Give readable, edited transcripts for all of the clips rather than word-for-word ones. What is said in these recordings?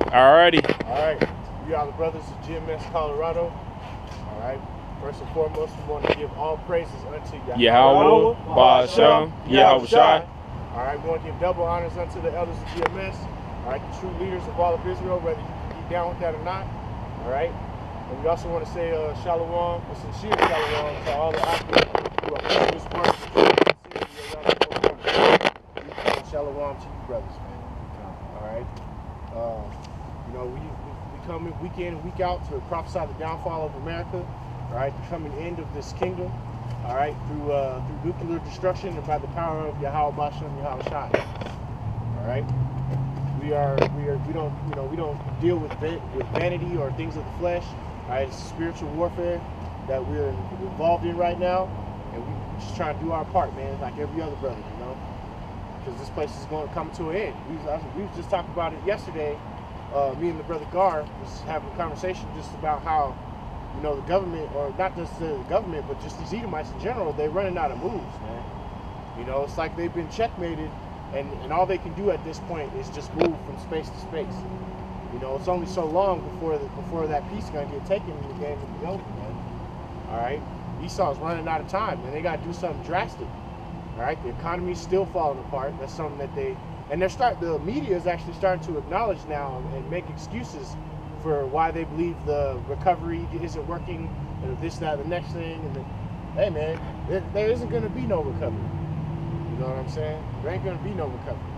Alrighty. Alright, we are the brothers of GMS Colorado. Alright, first and foremost, we want to give all praises unto Yahweh, Ba'ashem, Yahweh Shai. Alright, we want to give double honors unto the elders of GMS. Alright, the true leaders of all of Israel, whether you can get down with that or not. Alright, and we also want to say shalom, a sincere shalom to all the Akim who are pushing this part of the shalom to you brothers, man. Alright. You know, we come in week in and week out to prophesy the downfall of America, all right, the coming end of this kingdom, all right, through nuclear destruction and by the power of Yahweh Ba'ashem, Yahweh Shai. All right, we don't deal with vanity or things of the flesh. All right, it's spiritual warfare that we're involved in right now, and we just trying to do our part, man, like every other brother, you know, because this place is going to come to an end. We was just talking about it yesterday. Me and the brother Gar was having a conversation just about how, you know, the government, or not just the government, but just these Edomites in general, they're running out of moves, man. You know, it's like they've been checkmated, and all they can do at this point is just move from space to space. You know, it's only so long before that piece is gonna get taken in the game of the over, man. All right, Esau's running out of time, and they got to do something drastic. All right, the economy's still falling apart. That's something that the media is actually starting to acknowledge now and make excuses for why they believe the recovery isn't working, and this, that, and the next thing. And hey, man, there isn't going to be no recovery. You know what I'm saying? There ain't going to be no recovery.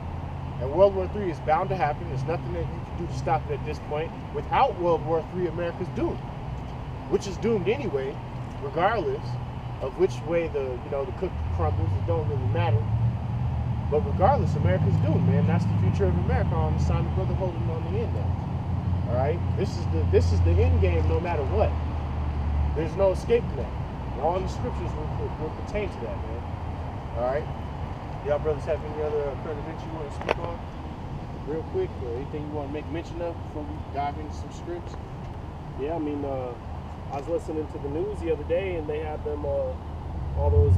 And World War III is bound to happen. There's nothing that you can do to stop it at this point. Without World War III, America's doomed, which is doomed anyway, regardless of which way the cookie crumbles. It don't really matter. But regardless, America's doomed, man. That's the future of America on the sign of Brother holding on the end now. All right, this is the end game, no matter what. There's no escape from that. All the scriptures will pertain to that, man. All right, y'all brothers have any other current events you want to speak on, real quick, or anything you want to make mention of before we dive into some scripts? Yeah, I mean, I was listening to the news the other day, and they had them all those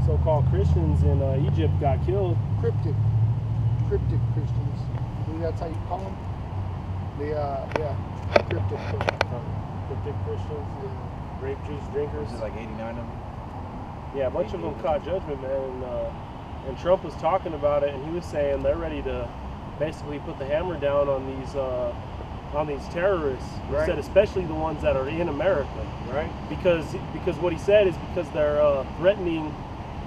so-called Christians in Egypt got killed. Cryptic Christians. I think that's how you call them. Cryptic Christians, grape juice drinkers. There's like 89 of them. Yeah, a bunch of them caught judgment, man. And Trump was talking about it, and he was saying they're ready to basically put the hammer down on these terrorists. Right. He said especially the ones that are in America. Right. Because what he said is because they're threatening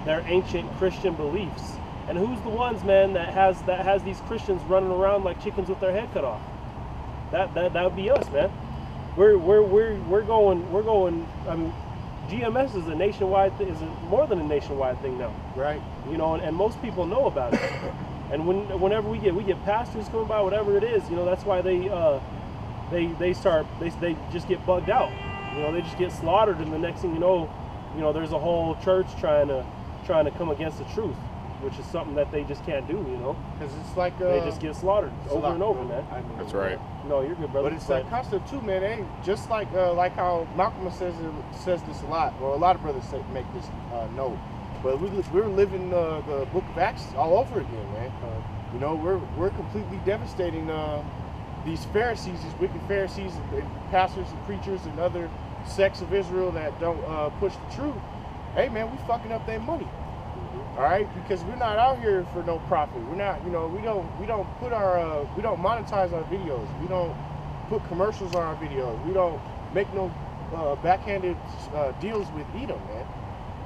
their ancient Christian beliefs. And who's the ones, man, that has these Christians running around like chickens with their head cut off? That would be us, man. We're going. I mean, GMS is a nationwide is more than a nationwide thing now. Right. You know, and most people know about it. And whenever we get pastors coming by, whatever it is, you know, that's why they just get bugged out. You know, they just get slaughtered, and the next thing you know, there's a whole church trying to come against the truth, which is something that they just can't do, you know. Because it's like they just get slaughtered over and over, man. That's right. No, you're good, brother. But it's that concept too, man. Ain't just like how Malcolm says this a lot, or a lot of brothers make this note. But we're living the Book of Acts all over again, man. You know, we're completely devastating these Pharisees, these wicked Pharisees, and pastors and preachers and other sects of Israel that don't push the truth. Hey, man, we fucking up their money. All right, because we're not out here for no profit. We're not, we don't monetize our videos. We don't put commercials on our videos. We don't make no backhanded deals with Edom, man.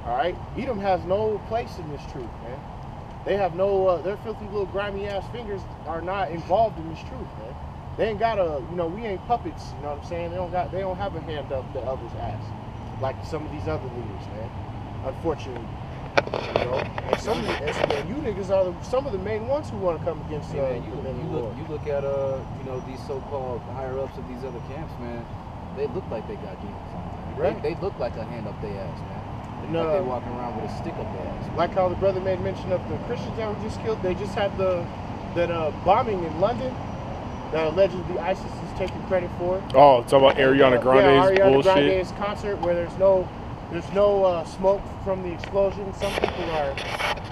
All right, Edom has no place in this truth, man. They have no, their filthy little grimy ass fingers are not involved in this truth, man. They ain't got we ain't puppets. You know what I'm saying? They don't have a hand up the other's ass like some of these other leaders, man. Unfortunately. You know, and you niggas are some of the main ones who want to come against you look at these so-called higher ups of these other camps, man. They look like they got demons on them. Right. They look like a hand up their ass, man. Like they walking around with a stick up their ass. Like how the brother made mention of the Christians that were just killed. They just had that bombing in London that allegedly ISIS is taking credit for. Oh, talk about Ariana Grande's Ariana bullshit. Grande's concert where there's no smoke from the explosion. Some people are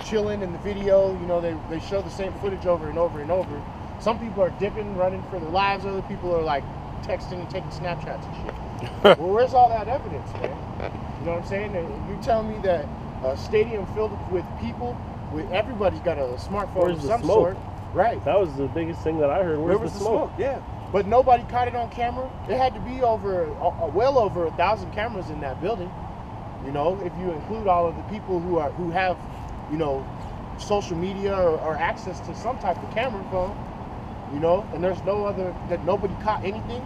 chilling in the video. You know, they show the same footage over and over and over. Some people are dipping, running for their lives. Other people are like texting and taking Snapchats and shit. Well, where's all that evidence, man? You know what I'm saying? And you're telling me that a stadium filled with people, with everybody's got a smartphone of some sort. Right. That was the biggest thing that I heard. Where was the smoke? Yeah. But nobody caught it on camera. It had to be well over 1,000 cameras in that building. You know, if you include all of the people who have, you know, social media or access to some type of camera phone, you know, and there's no other, that nobody caught anything,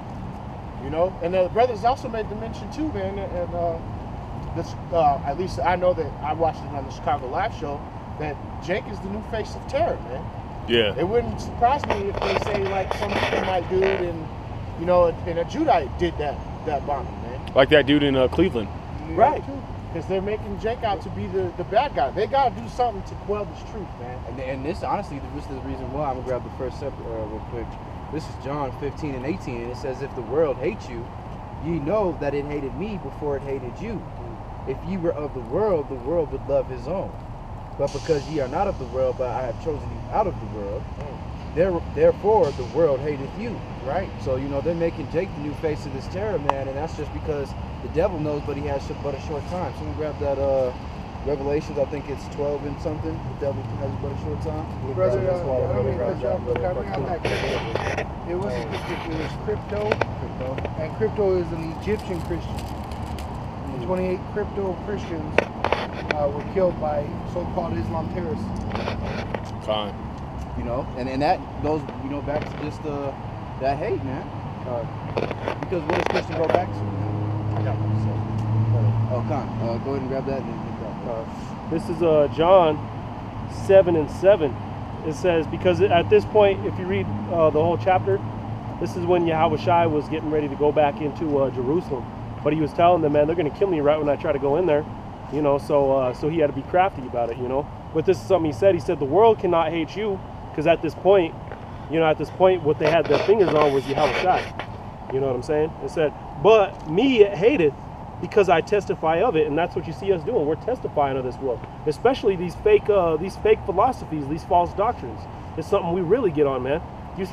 you know. And the brothers also made the mention too, man, and this, at least I know that I watched it on the Chicago Live show, that Jake is the new face of terror, man. Yeah. It wouldn't surprise me if they say like some people might do it, and you know, and a Judite did that bombing, man. Like that dude in Cleveland. Right. Because they're making Jake out to be the bad guy. They got to do something to quell this truth, man. And this, honestly, this is the reason why. I'm going to grab the first separate real quick. This is John 15 and 18, and it says, if the world hates you, ye know that it hated me before it hated you. If ye were of the world would love his own. But because ye are not of the world, but I have chosen you out of the world, therefore the world hateth you. Right. So, you know, they're making Jake the new face of this terror, man, and that's just because the devil knows, but he has but a short time. Someone grab that Revelations, I think it's 12 and something. The devil has but a short time. Brother, I don't mean to cut you off, but can I bring out that crypto? It was crypto, and crypto is an Egyptian Christian. The 28 crypto Christians were killed by so-called Islam terrorists. Fine. You know, and that goes, you know, back to just that hate, man. Because what does Christian go back to? Oh, Con, go ahead and grab that. This is John 7 and 7. It says, because at this point, if you read the whole chapter, this is when Yahushua was getting ready to go back into Jerusalem. But he was telling them, man, they're going to kill me right when I try to go in there. You know, so he had to be crafty about it, you know. But this is something he said. He said, the world cannot hate you, because at this point, you know, what they had their fingers on was Yahushua. You know what I'm saying? It said, but me it hateth, because I testify of it. And that's what you see us doing. We're testifying of this world, especially these fake philosophies, these false doctrines. It's something we really get on, man.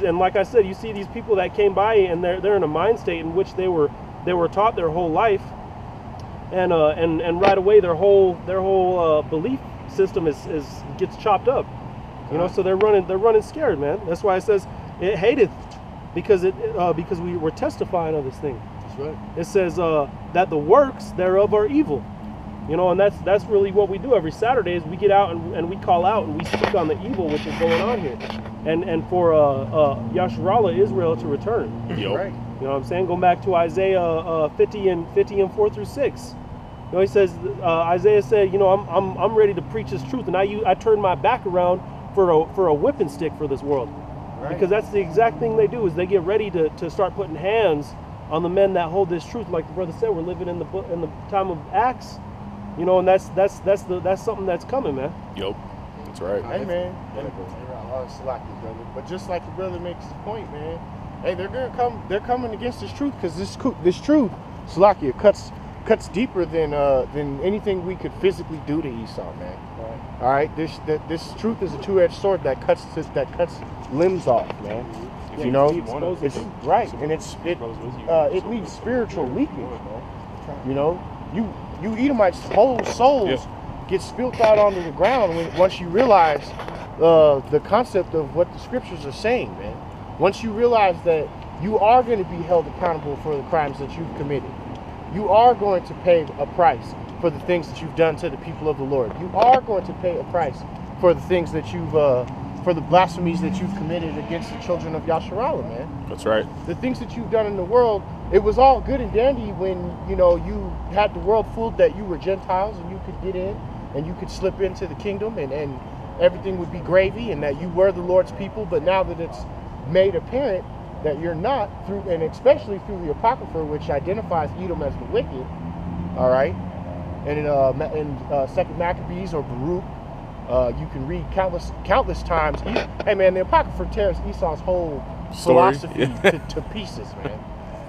And like I said, you see these people that came by, and they're in a mind state in which they were taught their whole life, and right away their whole belief system gets chopped up. You know, so they're running scared, man. That's why it says it hateth, because we were testifying of this thing. That's right. It says that the works thereof are evil. You know, and that's really what we do every Saturday is we get out and we call out and we speak on the evil which is going on here, and for Yasharallah, Israel, to return. Yep. Right. You know what I'm saying? Going back to Isaiah 50 and 4 through 6. You know, he says, Isaiah said, you know, I'm ready to preach this truth, and I turned my back around for a whipping stick for this world. Right. Because that's the exact thing they do, is they get ready to start putting hands on the men that hold this truth. Like the brother said, we're living in the time of Acts, you know, and that's something that's coming, man. Yep, that's right. Hey, man. But just like the brother makes the point, man. Hey, they're coming against this truth, because this truth, Salakia, cuts deeper than anything we could physically do to Esau, man. Right. All right, this truth is a two-edged sword that cuts limbs off, man. Yeah, you know, it's right, and it leaves spiritual leakage, man. You know, you Edomites' whole souls get spilt out onto the ground once you realize the concept of what the scriptures are saying, man. Once you realize that you are going to be held accountable for the crimes that you've committed. You are going to pay a price for the things that you've done to the people of the Lord. You are going to pay a price for the things that for the blasphemies that you've committed against the children of Yasharallah, man. That's right. The things that you've done in the world, it was all good and dandy when, you know, you had the world fooled that you were Gentiles and you could get in and you could slip into the kingdom and everything would be gravy and that you were the Lord's people. But now that it's made apparent that you're not, through, and especially through the Apocrypha, which identifies Edom as the wicked, all right, and in 2nd Maccabees or Baruch, you can read countless times. Hey man, the Apocrypha tears Esau's whole philosophy to pieces, man.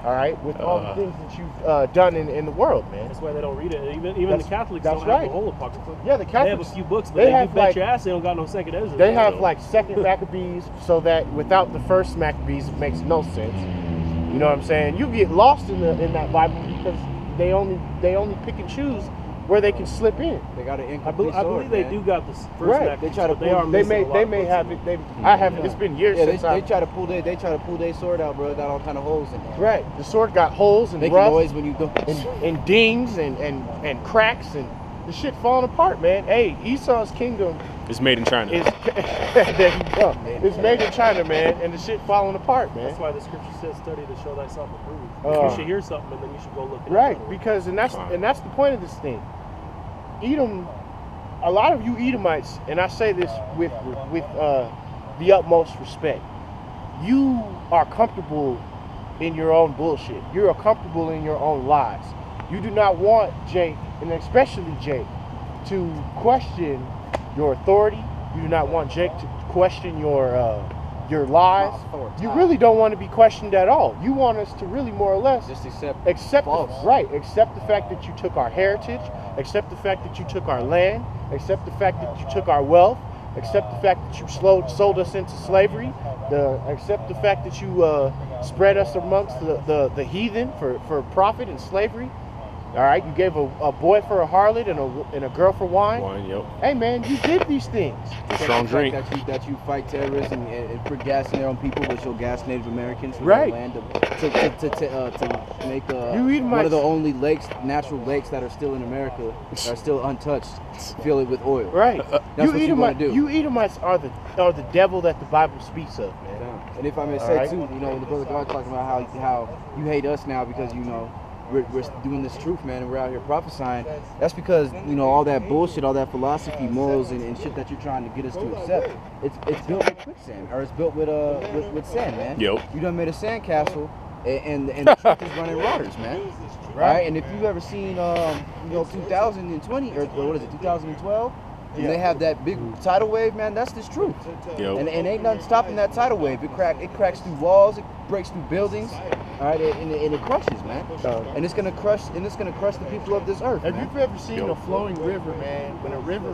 All right, with all the things that you've done in the world, man. That's why they don't read it. Even the Catholics don't have the whole Apocrypha. Yeah, the Catholics. They have a few books, but they have do bet like, your ass they don't got no second Ezra. They have like second Maccabees, so that without the first Maccabees, it makes no sense. You know what I'm saying? You get lost in that Bible because they only pick and choose where they can slip in. They got an I incomplete believe they do got the first Maccabees. They try to They may have it. I haven't. It's been years since they try to pull their sword out, bro. It got all kind of holes in it. Right. The sword got holes and making rust noise when you go and dings and cracks and the shit falling apart, man. Hey, Esau's kingdom It's made in China. There you go. It's made in China, man, and the shit falling apart, man. That's why the scripture says, "Study to show thyself approved." You should hear something, and then you should go look. Right, because that's the point of this thing. Edom, a lot of you Edomites, and I say this with the utmost respect. You are comfortable in your own bullshit. You are comfortable in your own lies. You do not want Jake, and especially Jake, to question your authority. You do not want Jake to question your lies. You really don't want to be questioned at all. You want us to really more or less just accept accept the fact that you took our heritage, accept the fact that you took our land, accept the fact that you took our wealth, accept the fact that you sold us into slavery, accept the fact that you spread us amongst the heathen for profit and slavery. All right, you gave a boy for a harlot and a girl for wine. Yep. Hey man, you did these things. Strong drink. That you fight terrorists and put gas in their own people, which you'll gas Native Americans from right. their land to make one of the only natural lakes that are still in America, that are still untouched, fill it with oil. Right. That's what you want to do. You Edomites are the devil that the Bible speaks of, man. Yeah. And if I may say too, when the brother God talking about how you hate us now because we're doing this truth, man, and we're out here prophesying. That's because all that bullshit, all that philosophy, morals, and shit that you're trying to get us to accept. It's built with quicksand, or it's built with sand, man. Yep. You done made a sand castle, and the truth is running waters, man. Right. And if you've ever seen 2020 or what is it, 2012. And they have that big tidal wave, man. That's this truth. Yep. And ain't nothing stopping that tidal wave. It cracks through walls. It breaks through buildings. All right, and it crushes, man. And it's gonna crush the people of this earth. Have man. you ever seen a flowing river, man? When a river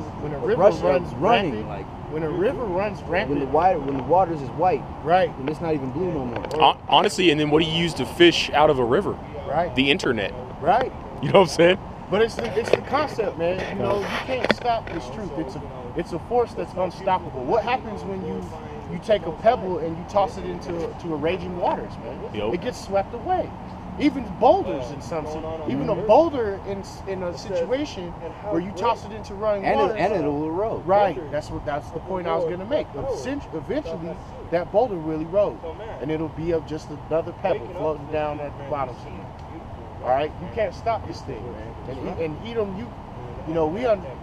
runs running, rampant, when a river runs rampant, when the waters is white, right? And it's not even blue no more. Honestly, and then what do you use to fish out of a river? Right. The internet. Right. You know what I'm saying? But it's the concept, man. You can't stop this truth. It's a force that's unstoppable. What happens when you take a pebble and you toss it into a raging waters, man? Yep. It gets swept away. Even boulders in some even a boulder in a situation where you toss it into running water, and it'll erode. Right. That's the point I was gonna make. Eventually, that boulder will erode, and it'll be just another pebble floating down at the bottom. All right, you can't stop this thing, man. And Edom,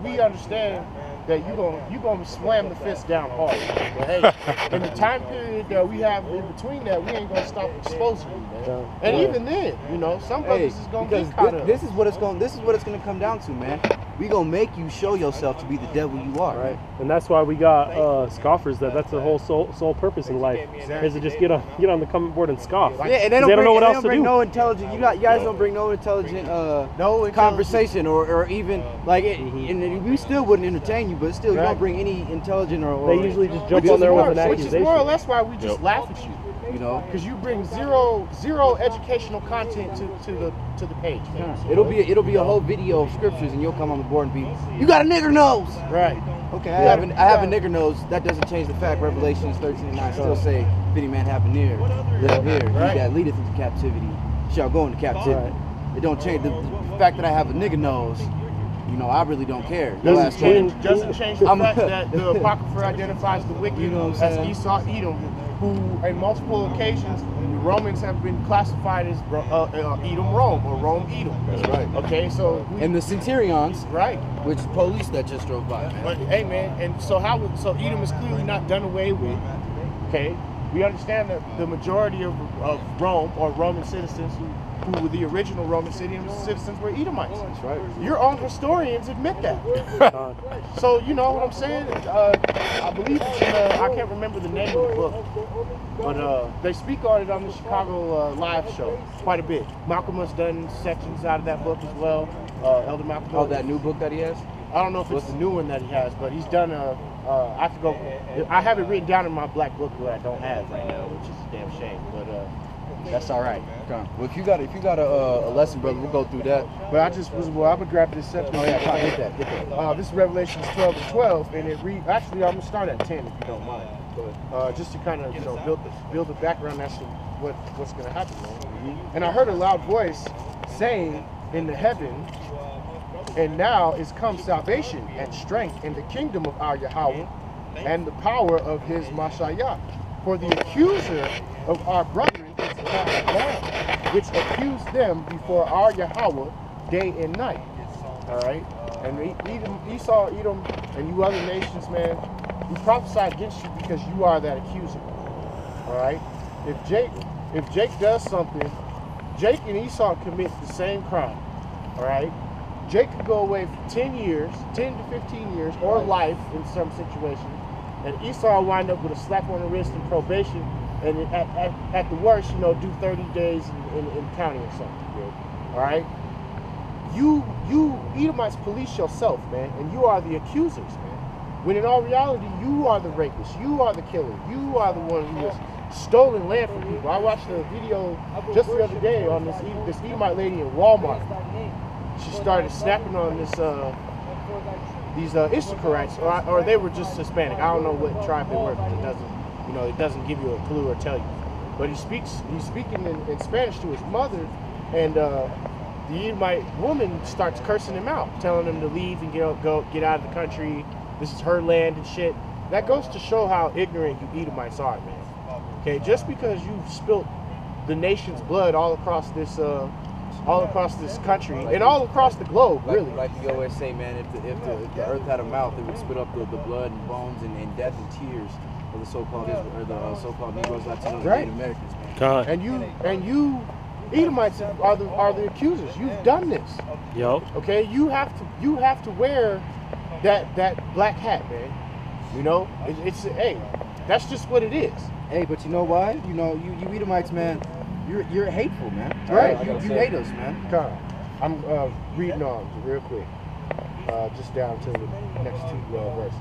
we understand that you gonna slam the fist down hard. But hey, in the time period that we have in between that, we ain't gonna stop exposing you, man. And even then, some brothers is gonna get caught up. This is what it's gonna come down to, man. We gonna make you show yourself to be the devil you are. Right. And that's why we got scoffers. That's the whole sole purpose in life is to just get on the comment board and scoff. Yeah, and they don't know what else to do. No intelligent. You guys don't bring no intelligent conversation or even like it, and we still wouldn't entertain you, but still you don't bring any intelligent or they usually just jump on there with an accusation. Which is more or less why we just laugh at you. Because you bring zero educational content to the page. Man. It'll be a whole video of scriptures, and you'll come on the board and be, you got a nigger nose. Right. Okay, I have a nigger nose. That doesn't change the fact. Revelations 13:9 still say, if any man have an ear, let him hear. He that leadeth into captivity shall go into captivity. Right. It don't change the fact that I have a nigger nose. I really don't care. Doesn't change the fact that the Apocrypha identifies the wicked as Esau, Edom, who in multiple occasions the Romans have been classified as Edom, Rome, or Rome, Edom. That's right. Okay, so and the centurions, right, which is police that just drove by. Man. But hey, man, and so Edom is clearly not done away with. Okay, we understand that the majority of Rome or Roman citizens who who were the original Roman citizens were Edomites. That's right. Your own historians admit that. So you know what I'm saying? I believe it's in, I can't remember the name of the book, but they speak on it on the Chicago Live show quite a bit. Malcolm has done sections out of that book as well. Elder Malcolm. Oh, that new book that he has? I don't know if it's the new one that he has, but he's done I have to go. I have it written down in my black book that I don't have right now, which is a damn shame. But that's all right. Okay. Well, if you got a lesson, brother, we'll go through that. But I would grab this section. Oh yeah, get that. This is Revelations 12:12, and it reads. Actually, I'm gonna start at 10 if you don't mind. Just to kind of build the background as to what's gonna happen, man. Mm-hmm. And I heard a loud voice saying in the heaven, and now is come salvation and strength in the kingdom of our Yahweh and the power of his Mashiach. For the accuser of our brethren is cast down, which accused them before our Yahweh day and night. All right? And Esau, Edom, and you other nations, man, we prophesy against you because you are that accuser. All right? If Jake does something, Jake and Esau commit the same crime. All right? Jake could go away for 10 to 15 years, or life in some situations, and Esau will wind up with a slap on the wrist and probation, and at the worst, do 30 days in county or something. All right? You Edomites police yourself, man, and you are the accusers, man. When in all reality, you are the rapist, you are the killer, you are the one who has stolen land from people. I watched a video just the other day on this Edomite lady in Walmart. She started snapping on these Issacharites, or they were just Hispanic. I don't know what tribe they were, because it doesn't give you a clue or tell you. But he's speaking in Spanish to his mother, and the Edomite woman starts cursing him out, telling him to leave and get out of the country. This is her land and shit. That goes to show how ignorant you Edomites are, man. Okay, just because you've spilt the nation's blood all across this country, and all across the globe, really. Like you always say, man, if the earth had a mouth, it would spit up the blood and bones and death and tears of the so-called Negroes, Latinos, and Native Americans, man. God. And you Edomites are the accusers. You've done this. Yo. Okay, you have to wear that black hat, man. Hey, that's just what it is. Hey, but you know why? You Edomites, man, you're hateful, man. Right. You hate us, man. I'm reading on real quick, just down to the next two verses.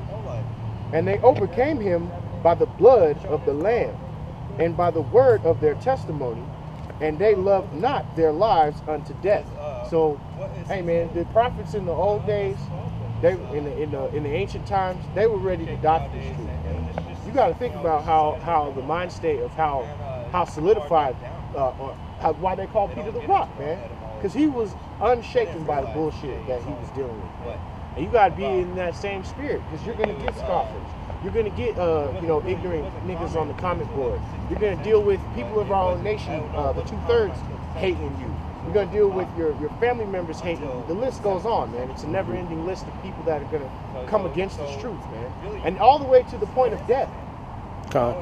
And they overcame him by the blood of the Lamb and by the word of their testimony, and they loved not their lives unto death. So, hey, man, the prophets in the old days, they in the ancient times, they were ready to die for this truth. You got to think about how the mind state of how solidified, why they call Peter the Rock, man, because he was unshaken by the bullshit that he was dealing with. And you got to be in that same spirit, because you're gonna get scoffers. You're gonna get ignorant niggas on the comment board. You're gonna deal with people of our own nation, the 2/3 hating you. You're gonna deal with your family members hating you. The list goes on, man. It's a never-ending list of people that are gonna come against this truth, man, and all the way to the point of death. God.